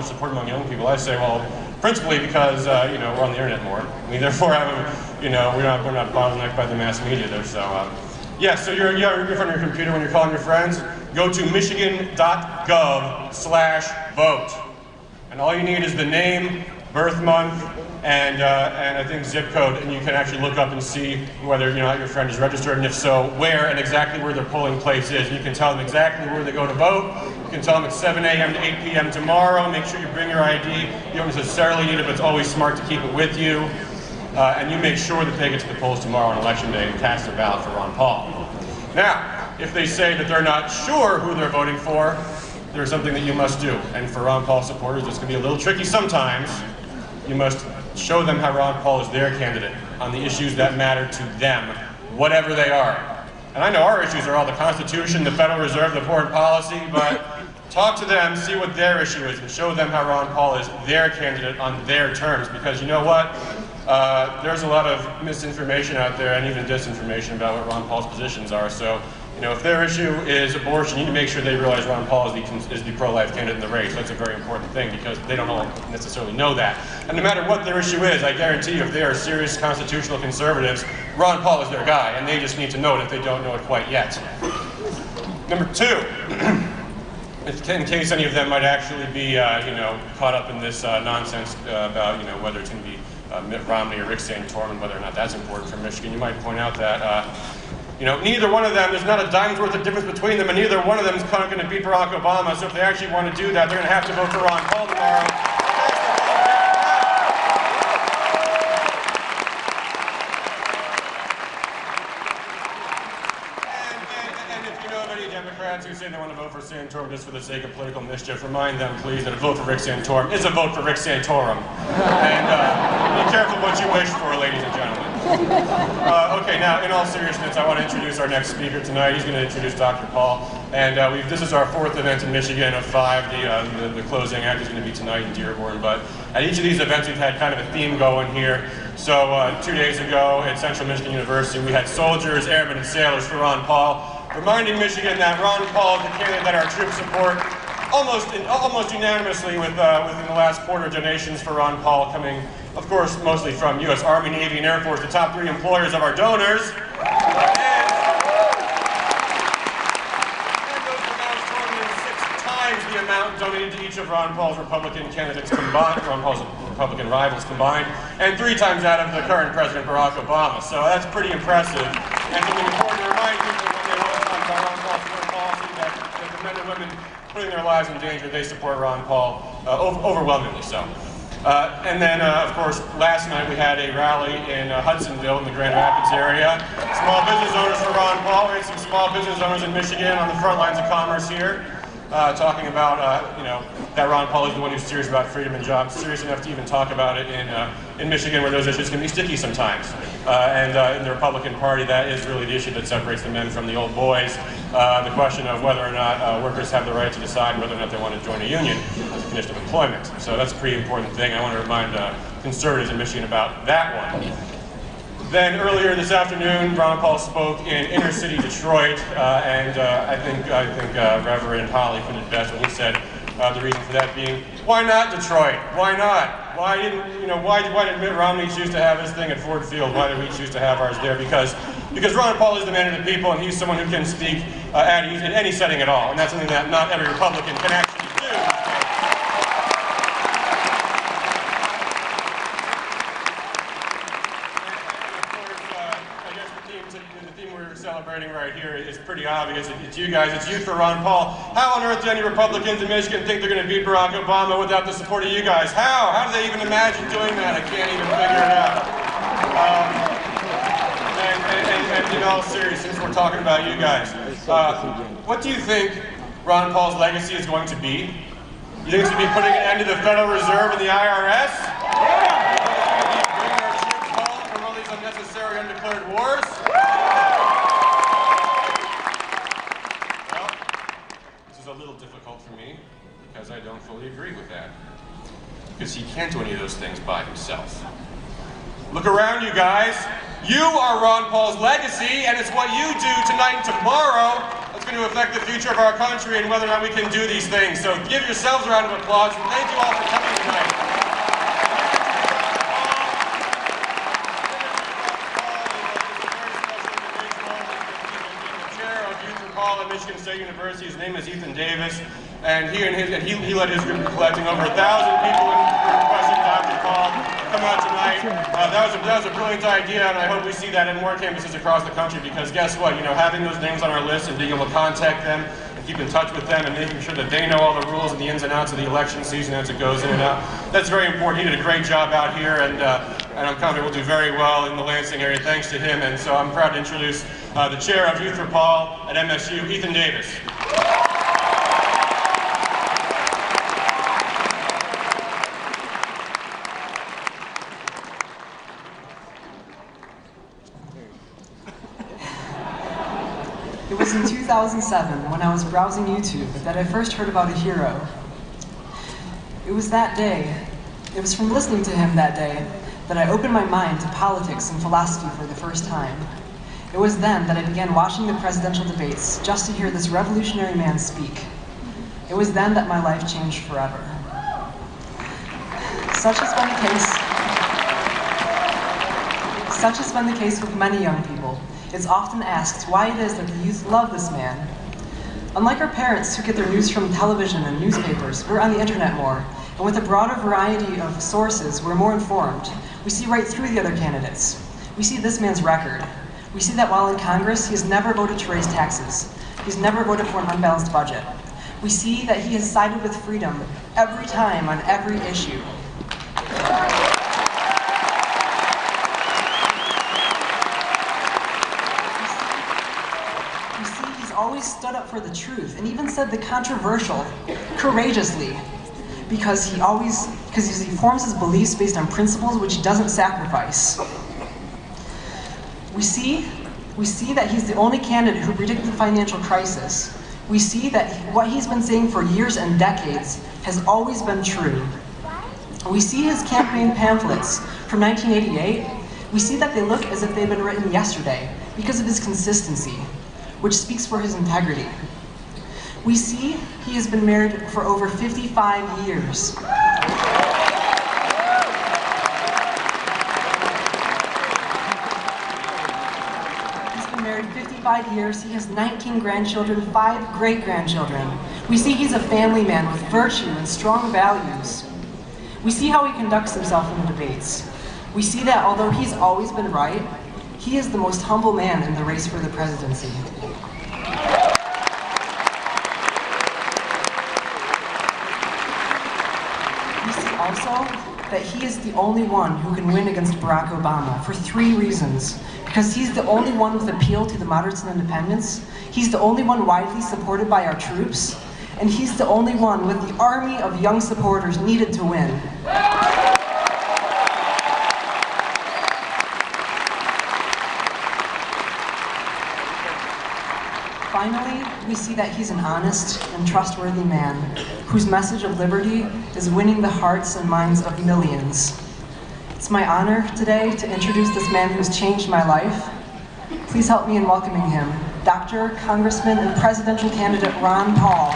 much support among young people? I say, well, principally because you know, we're on the internet more. We therefore have, you know, we're not bottlenecked by the mass media there. So yeah, so you're in front of your computer when you're calling your friends. Go to michigan.gov/vote, and all you need is the name, birth month, and I think zip code, and you can actually look up and see whether your friend is registered, and if so, where and exactly where their polling place is. And you can tell them exactly where they go to vote. You can tell them it's 7 a.m. to 8 p.m. tomorrow. Make sure you bring your ID. You don't necessarily need it, but it's always smart to keep it with you. And you make sure that they get to the polls tomorrow on election day and cast their ballot for Ron Paul. Now, if they say that they're not sure who they're voting for, there's something that you must do. And for Ron Paul supporters, this can be a little tricky sometimes. You must show them how Ron Paul is their candidate on the issues that matter to them, whatever they are. And I know our issues are all the Constitution, the Federal Reserve, the foreign policy, but talk to them, see what their issue is, and show them how Ron Paul is their candidate on their terms. Because you know what? There's a lot of misinformation out there and even disinformation about what Ron Paul's positions are. So, you know, if their issue is abortion, you need to make sure they realize Ron Paul is the pro-life candidate in the race. That's a very important thing because they don't all necessarily know that. And no matter what their issue is, I guarantee you, if they are serious constitutional conservatives, Ron Paul is their guy, and they just need to know it if they don't know it quite yet. Number two, in case any of them might actually be, caught up in this nonsense about, whether it's going to be Mitt Romney or Rick Santorum, whether or not that's important for Michigan, you might point out that neither one of them, there's not a dime's worth of difference between them, and neither one of them is going to beat Barack Obama. So if they actually want to do that, they're going to have to vote for Ron Paul tomorrow. And if you know of any Democrats who say they want to vote for Santorum just for the sake of political mischief, remind them, please, that a vote for Rick Santorum is a vote for Rick Santorum. And be careful what you wish for, ladies and gentlemen. Okay, now, in all seriousness, I want to introduce our next speaker tonight. He's going to introduce Dr. Paul. And this is our fourth event in Michigan of 5. The closing act is going to be tonight in Dearborn. But at each of these events, we've had kind of a theme going here. So 2 days ago at Central Michigan University, we had soldiers, airmen, and sailors for Ron Paul, reminding Michigan that Ron Paul is the candidate that our troops support almost unanimously within the last quarter donations for Ron Paul coming, of course, mostly from U.S. Army, Navy, and Air Force, the top 3 employers of our donors. And those amounts totaling 6 times the amount donated to each of Ron Paul's Republican candidates combined, Ron Paul's Republican rivals combined, and 3 times that of the current President Barack Obama. So that's pretty impressive. And something important to remind people when they want to talk about Ron Paul's foreign policy, that the men and women putting their lives in danger, they support Ron Paul overwhelmingly so. And then, of course, last night we had a rally in Hudsonville in the Grand Rapids area. Small business owners for Ron Paul. We had some small business owners in Michigan on the front lines of commerce here, talking about, that Ron Paul is the one who's serious about freedom and jobs, serious enough to even talk about it in Michigan, where those issues can be sticky sometimes. And in the Republican Party, that is really the issue that separates the men from the old boys. The question of whether or not workers have the right to decide whether or not they want to join a union as a condition of employment. So that's a pretty important thing. I want to remind conservatives in Michigan about that one. Then earlier this afternoon, Ron Paul spoke in inner city Detroit, and I think Reverend Holly put it best when he said the reason for that being, why not Detroit? Why not? Why didn't Mitt Romney choose to have his thing at Ford Field? Why did we choose to have ours there? Because Ron Paul is the man of the people, and he's someone who can speak at ease in any setting at all, and that's something that not every Republican can actually do. The theme we're celebrating right here is pretty obvious. It's you guys. It's Youth for Ron Paul. How on earth do any Republicans in Michigan think they're going to beat Barack Obama without the support of you guys? How? How do they even imagine doing that? I can't even figure it out. And in all seriousness, we're talking about you guys. What do you think Ron Paul's legacy is going to be? You think it's going to be putting an end to the Federal Reserve and the IRS? Bringing our troops home from all these unnecessary undeclared wars? Well, this is a little difficult for me because I don't fully agree with that. Because he can't do any of those things by himself. Look around, you guys. You are Ron Paul's legacy, and it's what you do tonight and tomorrow that's going going to affect the future of our country and whether or not we can do these things. So give yourselves a round of applause, and thank you all for coming tonight. Paul at Michigan State University. His name is Ethan Davis, and he led his group in collecting over 1,000 people requesting Dr. Paul come out tonight. That was a brilliant idea, and I hope we see that in more campuses across the country, because guess what? You know, having those names on our list and being able to contact them and keep in touch with them and making sure that they know all the rules and the ins and outs of the election season as it goes in and out, that's very important. He did a great job out here, and I'm confident we'll do very well in the Lansing area thanks to him. And so I'm proud to introduce the chair of Youth for Paul at MSU, Ethan Davis. It was in 2007, when I was browsing YouTube, that I first heard about a hero. It was that day, it was from listening to him that day, that I opened my mind to politics and philosophy for the first time. It was then that I began watching the presidential debates just to hear this revolutionary man speak. It was then that my life changed forever. Such has been the case with many young people. It's often asked why it is that the youth love this man. Unlike our parents who get their news from television and newspapers, we're on the internet more, and with a broader variety of sources, we're more informed. We see right through the other candidates. We see this man's record. We see that while in Congress, he has never voted to raise taxes. He's never voted for an unbalanced budget. We see that he has sided with freedom every time on every issue. We see he's always stood up for the truth and even said the controversial courageously, because he forms his beliefs based on principles which he doesn't sacrifice. We see that he's the only candidate who predicted the financial crisis. We see that what he's been saying for years and decades has always been true. We see his campaign pamphlets from 1988. We see that they look as if they've been written yesterday because of his consistency, which speaks for his integrity. We see he has been married for over 55 years. Married 55 years, he has 19 grandchildren, 5 great-grandchildren. We see he's a family man with virtue and strong values. We see how he conducts himself in the debates. We see that although he's always been right, he is the most humble man in the race for the presidency. We see also that he is the only one who can win against Barack Obama for 3 reasons. Because he's the only one with appeal to the moderates and independents, he's the only one widely supported by our troops, and he's the only one with the army of young supporters needed to win. Finally, we see that he's an honest and trustworthy man, whose message of liberty is winning the hearts and minds of millions. It's my honor today to introduce this man who's changed my life. Please help me in welcoming him, Dr. Congressman and Presidential Candidate Ron Paul.